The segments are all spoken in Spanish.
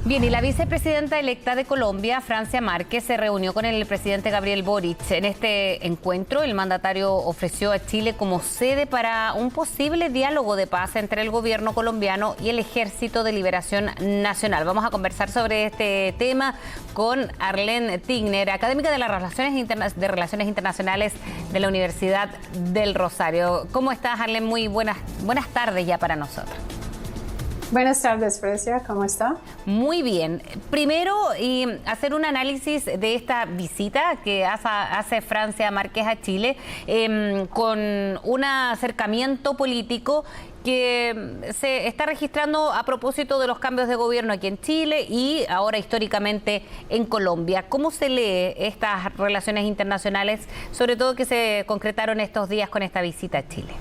Bien, y la vicepresidenta electa de Colombia, Francia Márquez, se reunió con el presidente Gabriel Boric. En este encuentro, el mandatario ofreció a Chile como sede para un posible diálogo de paz entre el gobierno colombiano y el Ejército de Liberación Nacional. Vamos a conversar sobre este tema con Arlene Tigner, académica de las Relaciones Internacionales de la Universidad del Rosario. ¿Cómo estás, Arlene? Muy buenas tardes ya para nosotros. Buenas tardes, Frecia, ¿cómo está? Muy bien. Primero, hacer un análisis de esta visita que hace Francia Márquez a Chile con un acercamiento político que se está registrando a propósito de los cambios de gobierno aquí en Chile y ahora históricamente en Colombia. ¿Cómo se lee estas relaciones internacionales, sobre todo que se concretaron estos días con esta visita a Chile?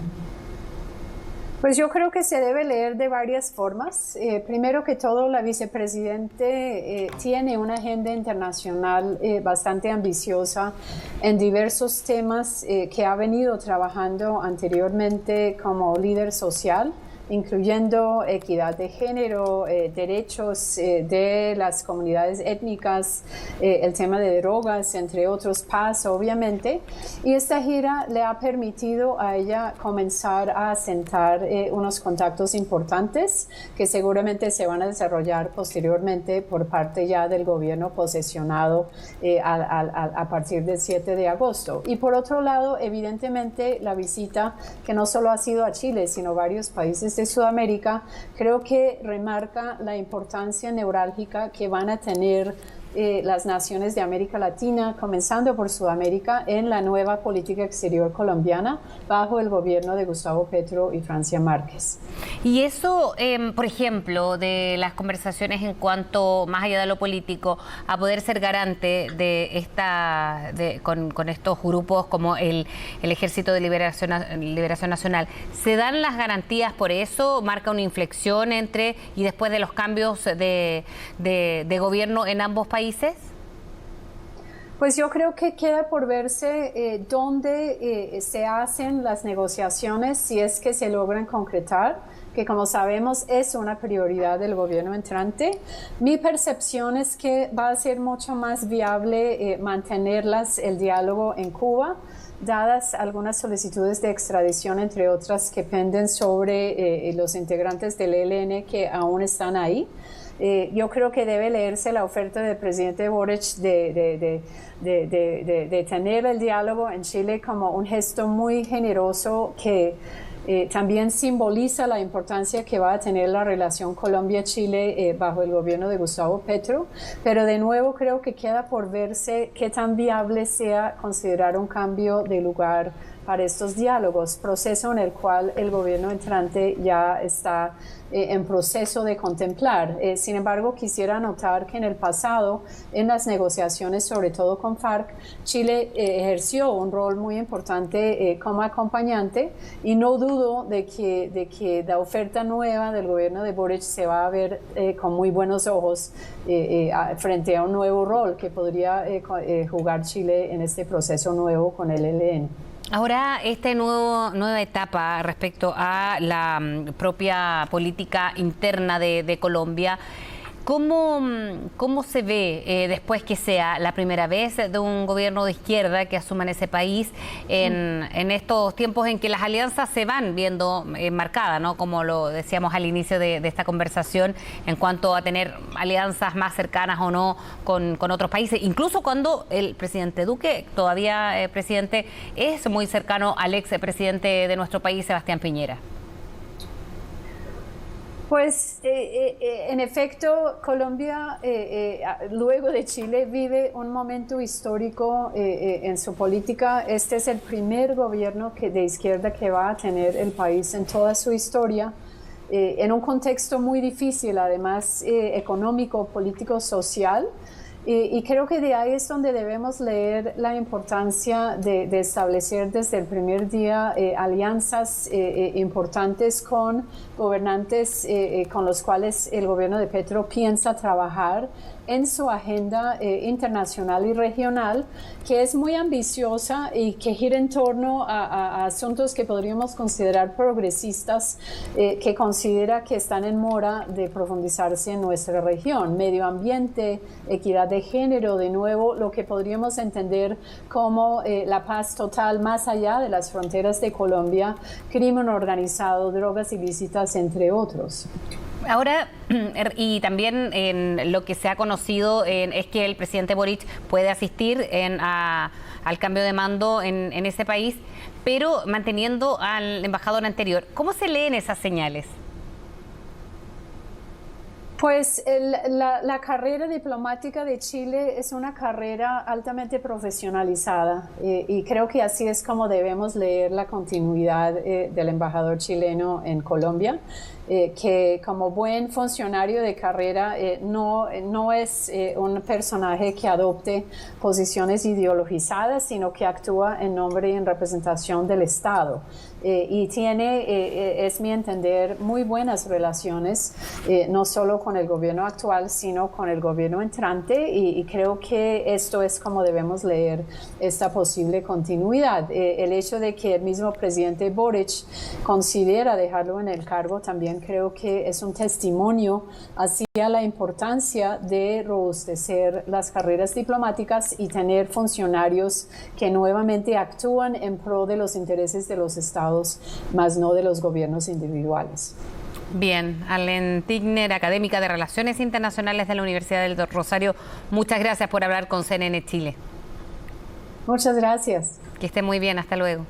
Pues yo creo que se debe leer de varias formas. Primero que todo, la vicepresidente tiene una agenda internacional bastante ambiciosa en diversos temas que ha venido trabajando anteriormente como líder social, incluyendo equidad de género, derechos de las comunidades étnicas, el tema de drogas, entre otros, paz, obviamente. Y esta gira le ha permitido a ella comenzar a asentar unos contactos importantes que seguramente se van a desarrollar posteriormente por parte ya del gobierno posesionado a partir del 7 de agosto. Y por otro lado, evidentemente, la visita que no solo ha sido a Chile, sino varios países de Sudamérica, creo que remarca la importancia neurálgica que van a tener las naciones de América Latina, comenzando por Sudamérica, en la nueva política exterior colombiana bajo el gobierno de Gustavo Petro y Francia Márquez. Y eso, por ejemplo, de las conversaciones en cuanto, más allá de lo político, a poder ser garante de con estos grupos como el Ejército de Liberación Nacional, ¿se dan las garantías por eso? ¿Marca una inflexión entre y después de los cambios de gobierno en ambos países? Pues yo creo que queda por verse dónde se hacen las negociaciones, si es que se logran concretar, que como sabemos es una prioridad del gobierno entrante. Mi percepción es que va a ser mucho más viable mantenerlas el diálogo en Cuba, dadas algunas solicitudes de extradición, entre otras, que penden sobre los integrantes del ELN que aún están ahí. Yo creo que debe leerse la oferta del presidente Boric de tener el diálogo en Chile como un gesto muy generoso que también simboliza la importancia que va a tener la relación Colombia-Chile bajo el gobierno de Gustavo Petro, pero de nuevo creo que queda por verse qué tan viable sea considerar un cambio de lugar para estos diálogos, proceso en el cual el gobierno entrante ya está en proceso de contemplar. Sin embargo, quisiera anotar que en el pasado, en las negociaciones, sobre todo con FARC, Chile ejerció un rol muy importante como acompañante, y no dudo de que la oferta nueva del gobierno de Boric se va a ver con muy buenos ojos frente a un nuevo rol que podría jugar Chile en este proceso nuevo con el ELN. Ahora, esta nueva etapa respecto a la propia política interna de Colombia, ¿cómo se ve después que sea la primera vez de un gobierno de izquierda que asuma en ese país en estos tiempos en que las alianzas se van viendo marcadas, ¿no? Como lo decíamos al inicio de esta conversación, en cuanto a tener alianzas más cercanas o no con otros países, incluso cuando el presidente Duque, todavía presidente, es muy cercano al ex presidente de nuestro país, Sebastián Piñera? Pues en efecto, Colombia, luego de Chile, vive un momento histórico en su política. Este es el primer gobierno de izquierda que va a tener el país en toda su historia, en un contexto muy difícil, además económico, político, social. Y creo que de ahí es donde debemos leer la importancia de establecer desde el primer día alianzas importantes con gobernantes con los cuales el gobierno de Petro piensa trabajar en su agenda internacional y regional, que es muy ambiciosa y que gira en torno a asuntos que podríamos considerar progresistas, que considera que están en mora de profundizarse en nuestra región. Medio ambiente, equidad de género, de nuevo, lo que podríamos entender como la paz total más allá de las fronteras de Colombia, crimen organizado, drogas ilícitas, entre otros. Ahora, y también en lo que se ha conocido es que el presidente Boric puede asistir al cambio de mando en ese país, pero manteniendo al embajador anterior. ¿Cómo se leen esas señales? Pues la carrera diplomática de Chile es una carrera altamente profesionalizada y creo que así es como debemos leer la continuidad del embajador chileno en Colombia. Que como buen funcionario de carrera no es un personaje que adopte posiciones ideologizadas, sino que actúa en nombre y en representación del Estado. Y tiene, es mi entender, muy buenas relaciones, no solo con el gobierno actual, sino con el gobierno entrante, y creo que esto es como debemos leer esta posible continuidad. El hecho de que el mismo presidente Boric considera dejarlo en el cargo también creo que es un testimonio hacia la importancia de robustecer las carreras diplomáticas y tener funcionarios que nuevamente actúan en pro de los intereses de los estados, más no de los gobiernos individuales. Bien, Arlene Tigner, académica de Relaciones Internacionales de la Universidad del Rosario, muchas gracias por hablar con CNN Chile. Muchas gracias. Que esté muy bien, hasta luego.